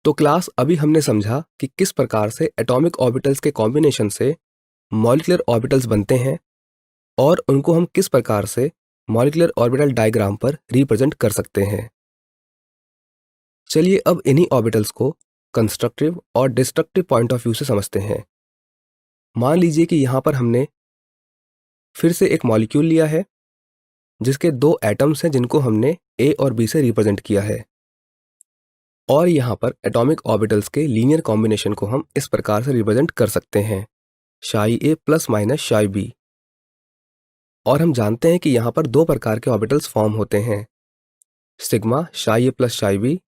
तो क्लास अभी हमने समझा कि किस प्रकार से एटॉमिक ऑर्बिटल्स के कॉम्बिनेशन से मॉलिक्यूलर ऑर्बिटल्स बनते हैं और उनको हम किस प्रकार से मॉलिक्यूलर ऑर्बिटल डायग्राम पर रिप्रेजेंट कर सकते हैं। चलिए अब इन्हीं ऑर्बिटल्स को कंस्ट्रक्टिव और डिस्ट्रक्टिव पॉइंट ऑफ व्यू से समझते हैं। मान लीजिए कि यहाँ पर हमने फिर से एक मॉलिक्यूल लिया है जिसके दो एटम्स हैं जिनको हमने ए और बी से रिप्रेजेंट किया है, और यहाँ पर एटॉमिक ऑर्बिटल्स के लीनियर कॉम्बिनेशन को हम इस प्रकार से रिप्रेजेंट कर सकते हैं, शाई ए प्लस माइनस शाई बी। और हम जानते हैं कि यहाँ पर दो प्रकार के ऑर्बिटल्स फॉर्म होते हैं, सिग्मा शाई ए प्लस शाई बी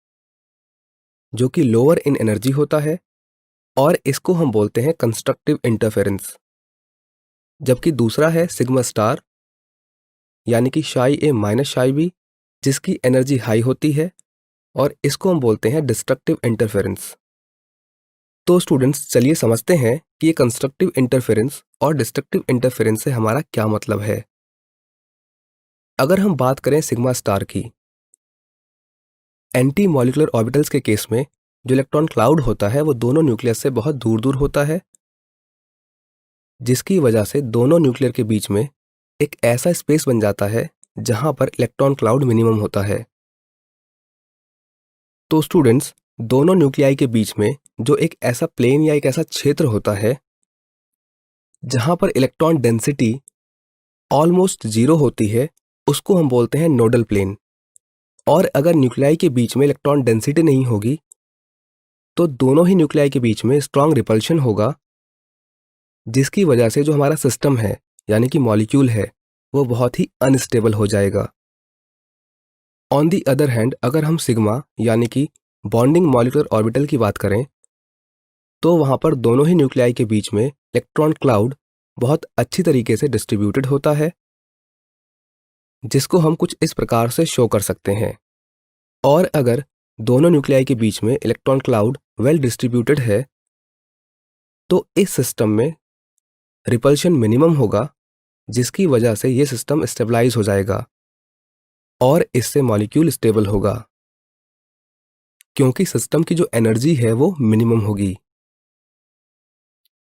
जो कि लोअर इन एनर्जी होता है और इसको हम बोलते हैं कंस्ट्रक्टिव इंटरफेरेंस, जबकि दूसरा है सिग्मा स्टार यानी कि शाई ए माइनस शाई बी जिसकी एनर्जी हाई होती है और इसको हम बोलते हैं डिस्ट्रक्टिव इंटरफेरेंस। तो स्टूडेंट्स चलिए समझते हैं कि ये कंस्ट्रक्टिव इंटरफेरेंस और डिस्ट्रक्टिव इंटरफेरेंस से हमारा क्या मतलब है। अगर हम बात करें सिग्मा स्टार की, एंटी मॉलिक्यूलर ऑर्बिटल्स के केस में जो इलेक्ट्रॉन क्लाउड होता है वो दोनों न्यूक्लियस से बहुत दूर दूर होता है, जिसकी वजह से दोनों न्यूक्लियर के बीच में एक ऐसा स्पेस बन जाता है जहां पर इलेक्ट्रॉन क्लाउड मिनिमम होता है। तो स्टूडेंट्स दोनों न्यूक्लियाई के बीच में जो एक ऐसा प्लेन या एक ऐसा क्षेत्र होता है जहां पर इलेक्ट्रॉन डेंसिटी ऑलमोस्ट जीरो होती है, उसको हम बोलते हैं नोडल प्लेन। और अगर न्यूक्लियाई के बीच में इलेक्ट्रॉन डेंसिटी नहीं होगी तो दोनों ही न्यूक्लियाई के बीच में स्ट्रॉन्ग रिपल्शन होगा, जिसकी वजह से जो हमारा सिस्टम है यानी कि मॉलिक्यूल है वो बहुत ही अनस्टेबल हो जाएगा। ऑन दी अदर हैंड अगर हम सिग्मा यानी कि बॉन्डिंग मॉलिक्यूलर ऑर्बिटल की बात करें तो वहां पर दोनों ही न्यूक्लियाई के बीच में इलेक्ट्रॉन क्लाउड बहुत अच्छी तरीके से डिस्ट्रीब्यूटेड होता है, जिसको हम कुछ इस प्रकार से शो कर सकते हैं। और अगर दोनों न्यूक्लियाई के बीच में इलेक्ट्रॉन क्लाउड वेल डिस्ट्रीब्यूटेड है तो इस सिस्टम में रिपल्शन मिनिमम होगा, जिसकी वजह से ये सिस्टम स्टेबलाइज हो जाएगा और इससे मॉलिक्यूल स्टेबल होगा, क्योंकि सिस्टम की जो एनर्जी है वो मिनिमम होगी।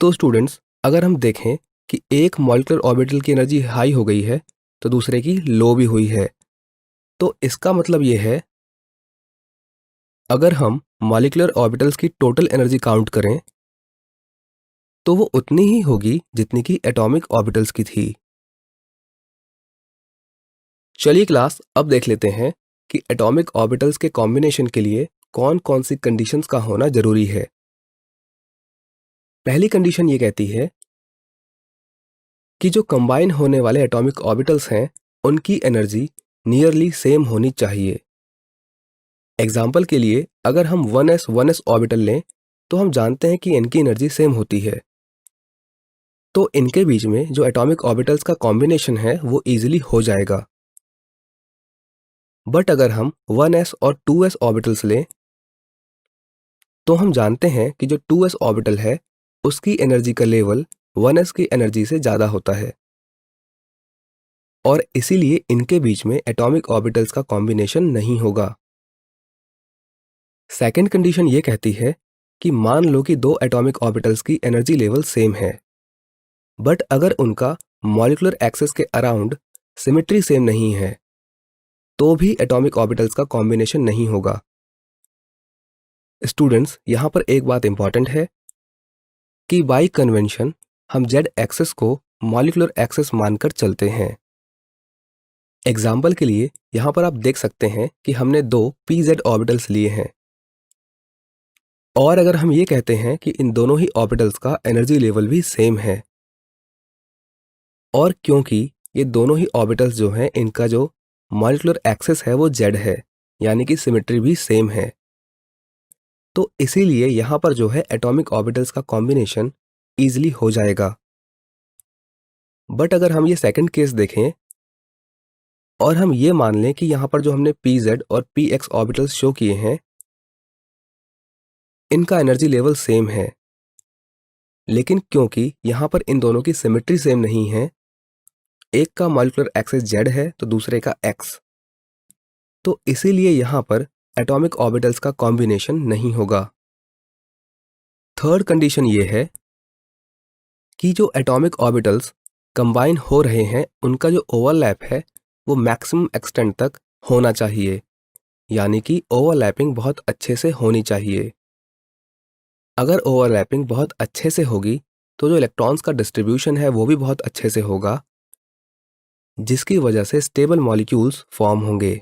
तो स्टूडेंट्स अगर हम देखें कि एक मॉलिक्यूलर ऑर्बिटल की एनर्जी हाई हो गई है तो दूसरे की लो भी हुई है, तो इसका मतलब ये है अगर हम मॉलिक्यूलर ऑर्बिटल्स की टोटल एनर्जी काउंट करें तो वो उतनी ही होगी जितनी कि एटॉमिक ऑर्बिटल्स की थी। चलिए क्लास अब देख लेते हैं कि एटॉमिक ऑर्बिटल्स के कॉम्बिनेशन के लिए कौन कौन सी कंडीशंस का होना जरूरी है। पहली कंडीशन ये कहती है कि जो कंबाइन होने वाले एटॉमिक ऑर्बिटल्स हैं उनकी एनर्जी नियरली सेम होनी चाहिए। एग्जाम्पल के लिए अगर हम 1s ऑर्बिटल लें तो हम जानते हैं कि इनकी एनर्जी सेम होती है, तो इनके बीच में जो एटॉमिक ऑर्बिटल्स का कॉम्बिनेशन है वो इजीली हो जाएगा। बट अगर हम 1s और 2s ऑर्बिटल्स लें तो हम जानते हैं कि जो 2s ऑर्बिटल है उसकी एनर्जी का लेवल 1s की एनर्जी से ज़्यादा होता है, और इसीलिए इनके बीच में एटॉमिक ऑर्बिटल्स का कॉम्बिनेशन नहीं होगा। सेकेंड कंडीशन ये कहती है कि मान लो कि दो एटॉमिक ऑर्बिटल्स की एनर्जी लेवल सेम है, बट अगर उनका मॉलिक्यूलर एक्सिस के अराउंड सिमेट्री सेम नहीं है तो भी एटॉमिक ऑर्बिटल्स का कॉम्बिनेशन नहीं होगा। स्टूडेंट्स यहाँ पर एक बात इंपॉर्टेंट है कि बाई कन्वेंशन हम जेड एक्सिस को मॉलिक्यूलर एक्सिस मानकर चलते हैं। एग्जाम्पल के लिए यहाँ पर आप देख सकते हैं कि हमने दो pz ऑर्बिटल्स लिए हैं, और अगर हम ये कहते हैं कि इन दोनों ही ऑर्बिटल्स का एनर्जी लेवल भी सेम है, और क्योंकि ये दोनों ही ऑर्बिटल्स जो हैं इनका जो मॉलिक्यूलर एक्सिस है वो जेड है यानी कि सिमेट्री भी सेम है, तो इसीलिए यहाँ पर जो है एटॉमिक ऑर्बिटल्स का कॉम्बिनेशन ईजिली हो जाएगा। बट अगर हम ये सेकंड केस देखें और हम ये मान लें कि यहाँ पर जो हमने pz और px ऑर्बिटल्स शो किए हैं इनका एनर्जी लेवल सेम है, लेकिन क्योंकि यहाँ पर इन दोनों की सिमेट्री सेम नहीं है, एक का मॉलिक्यूलर एक्सिस z है तो दूसरे का x, तो इसीलिए यहाँ पर एटॉमिक ऑर्बिटल्स का कॉम्बिनेशन नहीं होगा। थर्ड कंडीशन ये है कि जो एटॉमिक ऑर्बिटल्स कंबाइन हो रहे हैं उनका जो ओवरलैप है वो मैक्सिमम एक्सटेंट तक होना चाहिए, यानी कि ओवरलैपिंग बहुत अच्छे से होनी चाहिए। अगर ओवरलैपिंग बहुत अच्छे से होगी तो जो इलेक्ट्रॉन्स का डिस्ट्रीब्यूशन है वो भी बहुत अच्छे से होगा, जिसकी वजह से स्टेबल मॉलिक्यूल्स फॉर्म होंगे।